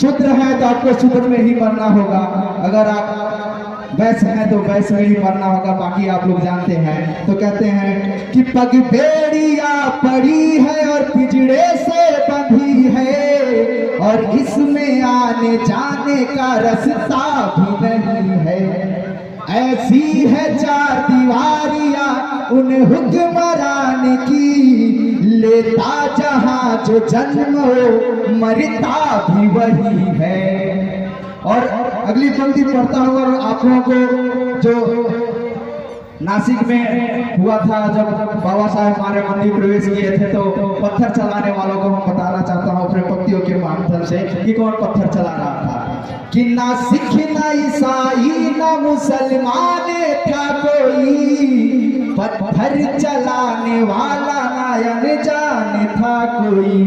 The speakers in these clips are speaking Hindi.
शूद्र है तो आपको शूद्र में ही मरना होगा, अगर आप वैश्य हैं तो वैश्य में ही मरना होगा, बाकी आप लोग जानते हैं। तो कहते हैं कि पग बेड़िया पड़ी है और पिजड़े से बंधी है, और इसमें आने जाने का रास्ता भी नहीं है। ऐसी है चार दीवारियां उन हुक्मरान की, लेता जहां जो जन्म हो मरता भी वही है। और अगली पंक्ति पढ़ता हूँ। और आप लोगों को जो नासिक में हुआ था जब बाबा साहेब हमारे मंदिर प्रवेश किए थे, तो पत्थर चलाने वालों को हम बताना चाहता हूँ अपने पंक्तियों के माध्यम से कि कौन पत्थर चला रहा था। कि ना सिख ना ईसाई ना मुसलमान था कोई, पत्थर चलाने वाला ना अनजान था कोई।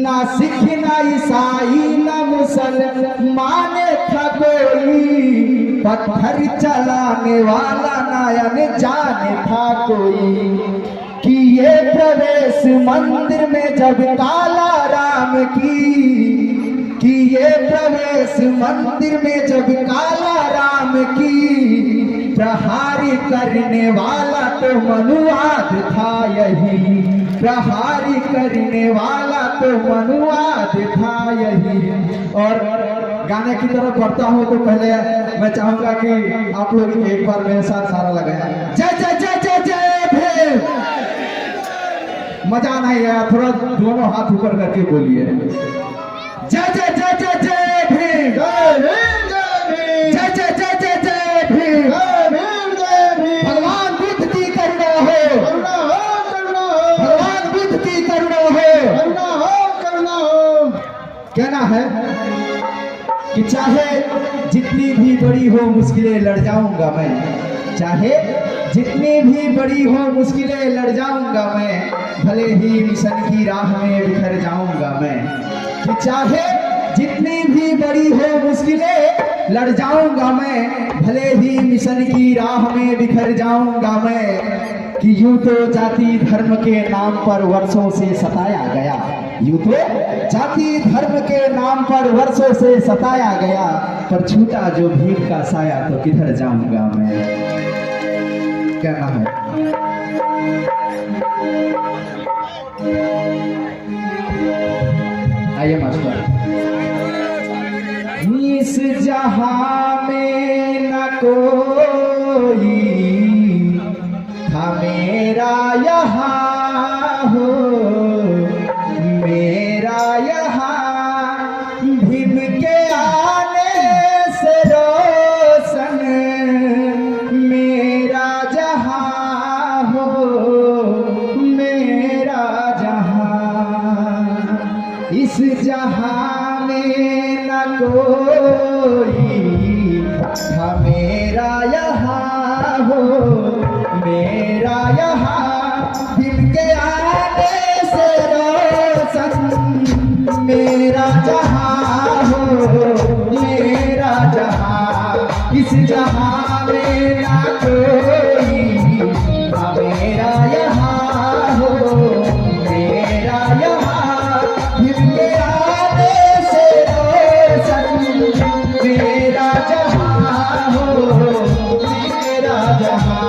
ना सिख ना ईसाई ना मुसलमान था कोई, पत्थर चलाने वाला ना अनजान था कोई। कि ये प्रवेश मंदिर में जब काला राम की ये प्रवेश मंदिर में जब काला राम की, प्रहारी करने वाला तो मनुवाद था यही, प्रहारी करने वाला तो मनुवाद था यही। और गाने की तरफ बढ़ता हूँ तो पहले मैं चाहूंगा कि आप लोग एक बार मेरे साथ नारा लगाएं, जय जय जय जय जय भीम। मजा नहीं आया, थोड़ा दोनों हाथ ऊपर करके बोलिए, जय जय जय जय जय भीम, जय जय जय जय जय भीम, भगवान बुद्ध की करुणा हो, भगवान बुद्ध की करुणा हो। कहना है कि चाहे जितनी भी बड़ी हो मुश्किलें लड़ जाऊंगा मैं, चाहे जितनी भी बड़ी हो मुश्किलें लड़ जाऊंगा मैं, भले ही मिशन की राह में बिखर जाऊंगा मैं। कि चाहे जितनी भी बड़ी हो मुश्किलें लड़ जाऊंगा मैं, भले ही मिशन की राह में बिखर जाऊंगा मैं। कि यूं तो जाति धर्म के नाम पर वर्षों से सताया गया, यूं तो जाति धर्म के नाम पर वर्षों से सताया गया, पर छूटा जो भीम का साया तो किधर जाऊंगा मैं। कहना है आइए मास्टर। इस जहां में न कोई था मेरा यहाँ हो, मेरा यहाँ भीम के आने से रोशन, मेरा जहाँ हो मेरा जहाँ। इस जहाँ में न कोई था मेरा यहाँ हो, मेरा यहाँ भीम के आने से रोशन, मेरा जहाँ हो मेरा जहाँ। इस जहाँ में ना कोई था मेरा यहाँ हो, मेरा यहाँ भीम के आने से रोशन, मेरा जहाँ हो मेरा जहाँ।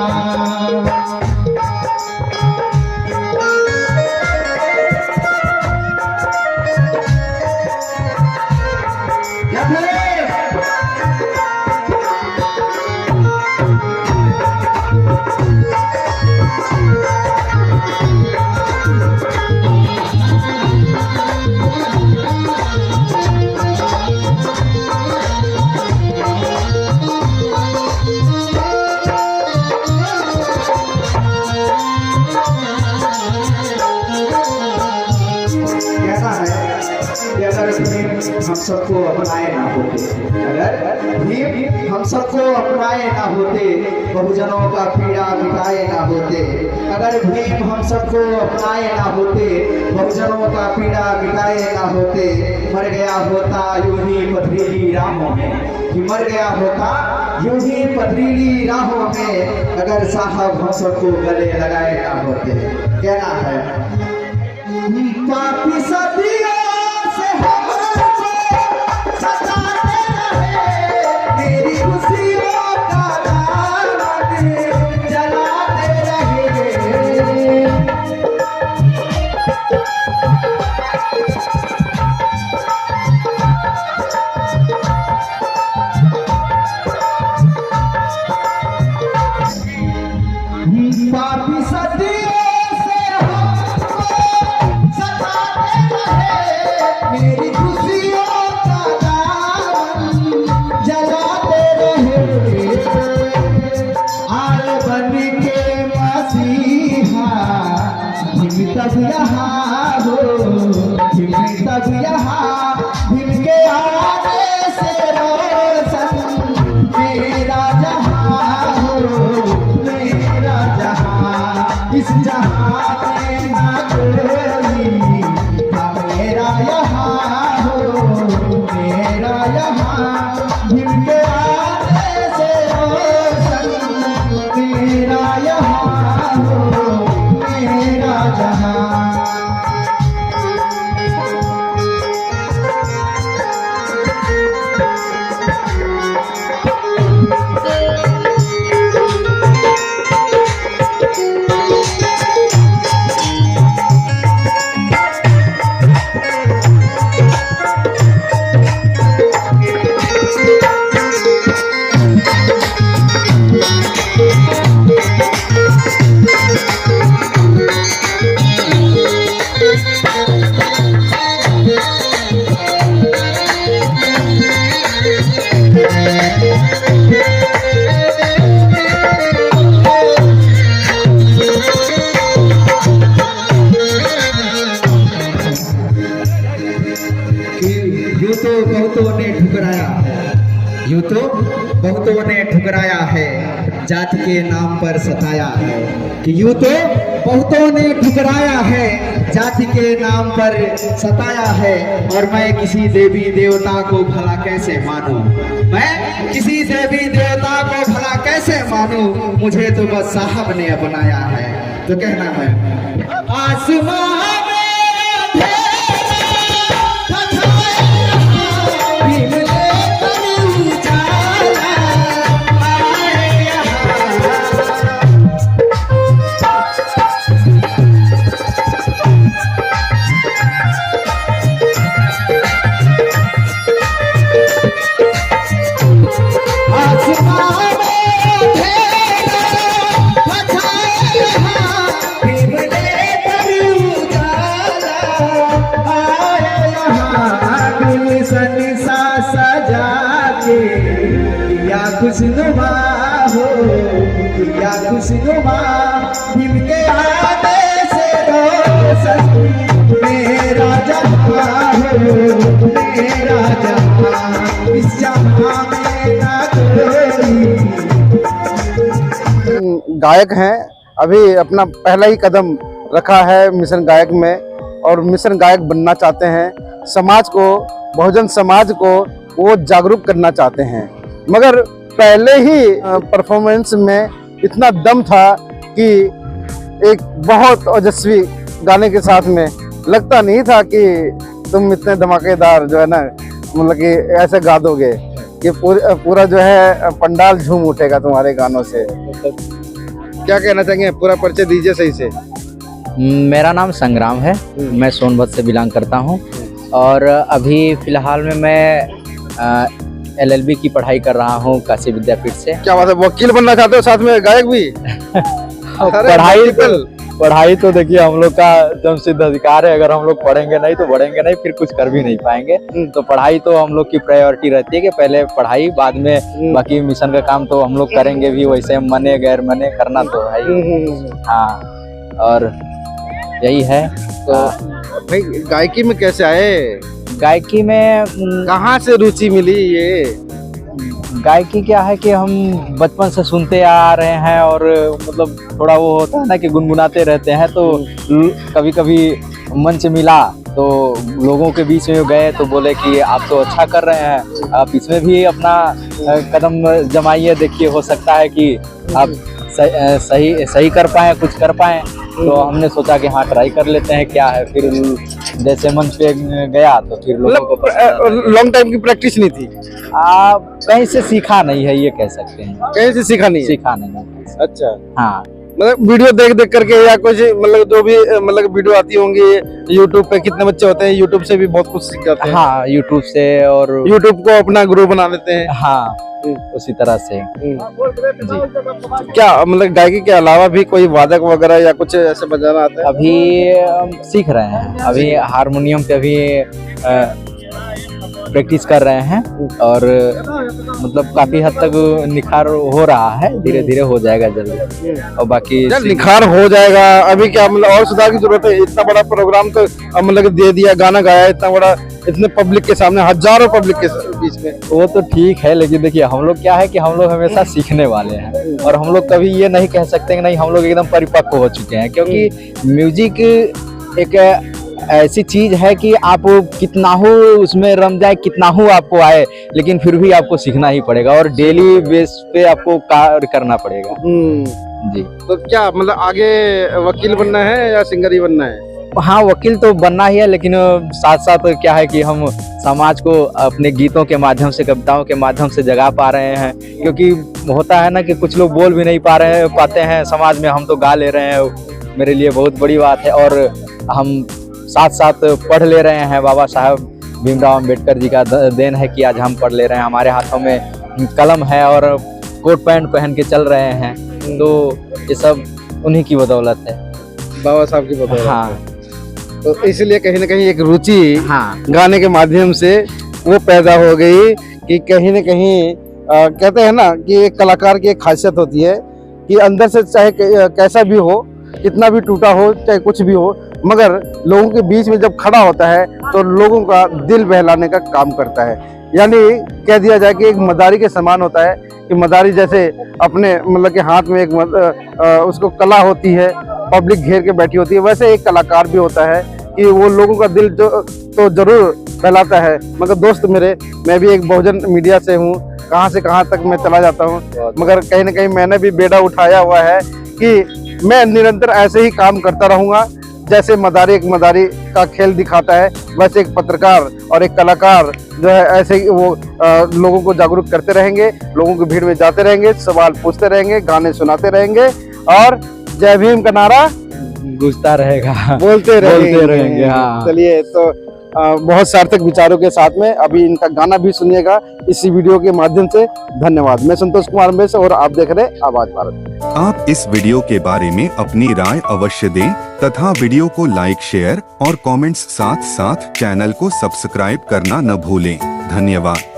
हम सबको अपनाए ना होते, अगर भीम हम सबको अपनाए ना होते, बहुजनों का पीड़ा मिटाए ना होते, अगर भीम हम सबको अपनाए ना होते, बहुजनों का पीड़ा मिटाए ना होते, मर गया होता यूं ही पथरीली राहों में, कि मर गया होता यूं ही पथरीली राहों में, अगर साहब हम सबको गले लगाए ना होते। कहना है पापी सदियों से हमको मेरी खुशियों का दामन जलाते रहे, आए बन के मसीहा, भीम तब यहाँ हो, भीम तब यहाँ, भीम के आने से रोशन मेरा जहाँ हो, मेरा जहाँ, इस जहाँ में ना कोई, ना मेरा यहाँ हो, मेरा यहाँ, भीम के आने से रोशन मेरा यहाँ हो, मेरा जहाँ। यूं तो बहुतों ने ठुकराया है, यूं तो बहुतों ने ठुकराया है, जाति के नाम पर सताया है, कि यूं तो बहुतों ने ठुकराया है, जाति के नाम पर सताया है, और मैं किसी देवी देवता को भला कैसे मानूं, मैं किसी देवी देवता को भला कैसे मानूं, मुझे तो बस साहब ने अपनाया है। तो कहना है आसमां या खुशनुमा हो, या खुशनुमा, भीम के आने से रोशन मेरा जहाँ हो, मेरा जहाँ, इस जहाँ में ना कोई। गायक हैं, अभी अपना पहला ही कदम रखा है मिशन गायक में, और मिशन गायक बनना चाहते हैं, समाज को, बहुजन समाज को वो जागरूक करना चाहते हैं। मगर पहले ही परफॉर्मेंस में इतना दम था कि एक बहुत ओजस्वी गाने के साथ में लगता नहीं था कि तुम इतने धमाकेदार जो है ना, मतलब कि ऐसे गा दोगे कि पूरा जो है पंडाल झूम उठेगा तुम्हारे गानों से। क्या कहना चाहेंगे, पूरा परिचय दीजिए सही से। मेरा नाम संग्राम है, मैं सोनभद्र से बिलोंग करता हूँ, और अभी फिलहाल में मैं LLB की पढ़ाई कर रहा हूँ काशी विद्यापीठ से। क्या बात है, वकील बनना चाहते हो साथ में गायक भी? पढ़ाई तो देखिए हम लोग का जन्म सिद्ध अधिकार है, अगर हम लोग पढ़ेंगे नहीं तो बढ़ेंगे नहीं, फिर कुछ कर भी नहीं पाएंगे। तो पढ़ाई तो हम लोग की प्रायोरिटी रहती है कि पहले पढ़ाई, बाद में बाकी मिशन का काम तो हम लोग करेंगे भी, वैसे मने गैर मने करना तो है ही। हाँ, और यही है। तो भाई गायकी में कैसे आए? गायकी में कहाँ से रुचि मिली? ये गायकी क्या है कि हम बचपन से सुनते आ रहे हैं, और मतलब थोड़ा वो होता है ना कि गुनगुनाते रहते हैं, तो कभी कभी मंच मिला तो लोगों के बीच में गए तो बोले कि आप तो अच्छा कर रहे हैं, आप इसमें भी अपना कदम जमाइए, देखिए हो सकता है कि आप सही कर पाए, कुछ कर पाए। तो हमने सोचा कि हाँ ट्राई कर लेते हैं, क्या है। फिर जैसे मंच पे गया तो फिर लोगों को लॉन्ग टाइम की प्रैक्टिस नहीं थी, कहीं से सीखा नहीं है, ये कह सकते हैं। कहीं से सीखा नहीं? सीखा नहीं। अच्छा, हाँ, मतलब वीडियो देख देख करके, या कुछ मतलब जो भी मतलब वीडियो आती होंगी यूट्यूब पे, कितने बच्चे होते हैं यूट्यूब से भी बहुत कुछ सीख जाते हैं। हाँ, यूट्यूब से, और यूट्यूब को अपना गुरु बना लेते हैं। हाँ, उसी तरह से जी। क्या मतलब गायकी के अलावा भी कोई वादक वगैरह या कुछ ऐसे बजाना आता है? अभी हम सीख रहे हैं, अभी हारमोनियम पे अभी प्रैक्टिस कर रहे हैं और मतलब काफी हद तक निखार हो रहा है, धीरे धीरे हो जाएगा जल्दी। और बाकी यार निखार हो जाएगा, अभी क्या मतलब और सुधार की जरूरत है? इतना बड़ा प्रोग्राम तो मतलब दे दिया, गाना गाया इतना बड़ा, इतने पब्लिक के सामने, हजारों पब्लिक के बीच में। वो तो ठीक है, लेकिन देखिए हम लोग क्या है कि हम लोग हमेशा सीखने वाले हैं और हम लोग कभी ये नहीं कह सकते कि नहीं हम लोग एकदम परिपक्व हो चुके हैं, क्योंकि म्यूजिक एक ऐसी चीज है कि आप कितना हो उसमें रम जाए, कितना हो आपको आए, लेकिन फिर भी आपको सीखना ही पड़ेगा और डेली बेस पे आपको कार्य करना पड़ेगा जी। तो क्या मतलब आगे वकील बनना है या सिंगर ही बनना है? हाँ, वकील तो बनना ही है, लेकिन साथ साथ क्या है कि हम समाज को अपने गीतों के माध्यम से, कविताओं के माध्यम से जगा पा रहे हैं, क्योंकि होता है ना कि कुछ लोग बोल भी नहीं पाते हैं समाज में, हम तो गा ले रहे हैं, मेरे लिए बहुत बड़ी बात है। और हम साथ साथ पढ़ ले रहे हैं, बाबा साहब भीमराव अंबेडकर जी का देन है कि आज हम पढ़ ले रहे हैं, हमारे हाथों में कलम है और कोट पैंट पहन के चल रहे हैं, तो ये सब उन्हीं की बदौलत है, बाबा साहब की बदौलत। हाँ। तो इसलिए कहीं ना कहीं एक रुचि हाँ गाने के माध्यम से वो पैदा हो गई कि कहीं ना कहीं कहते हैं ना कि एक कलाकार की एक खासियत होती है कि अंदर से चाहे कैसा भी हो, कितना भी टूटा हो, चाहे कुछ भी हो, मगर लोगों के बीच में जब खड़ा होता है तो लोगों का दिल बहलाने का काम करता है। यानी कह दिया जाए कि एक मदारी के समान होता है कि मदारी जैसे अपने मतलब के हाथ में एक उसको कला होती है, पब्लिक घेर के बैठी होती है, वैसे एक कलाकार भी होता है कि वो लोगों का दिल तो जरूर फैलाता है। मगर दोस्त मेरे, मैं भी एक बहुजन मीडिया से हूँ, कहाँ से कहाँ तक मैं चला जाता हूँ, मगर कहीं ना कहीं मैंने भी बेड़ा उठाया हुआ है कि मैं निरंतर ऐसे ही काम करता रहूँगा। जैसे मदारी एक मदारी का खेल दिखाता है, वैसे एक पत्रकार और एक कलाकार जो है ऐसे ही वो लोगों को जागरूक करते रहेंगे, लोगों की भीड़ में जाते रहेंगे, सवाल पूछते रहेंगे, गाने सुनाते रहेंगे और जय भीम का नारा गूंजता रहेगा, बोलते रहेंगे। हाँ। चलिए, तो बहुत सार्थक विचारों के साथ में अभी इनका गाना भी सुनिएगा इसी वीडियो के माध्यम से। धन्यवाद। मैं संतोष कुमार मेस और आप देख रहे हैं आवाज भारत। आप इस वीडियो के बारे में अपनी राय अवश्य दें तथा वीडियो को लाइक, शेयर और कमेंट्स साथ साथ चैनल को सब्सक्राइब करना न भूलें। धन्यवाद।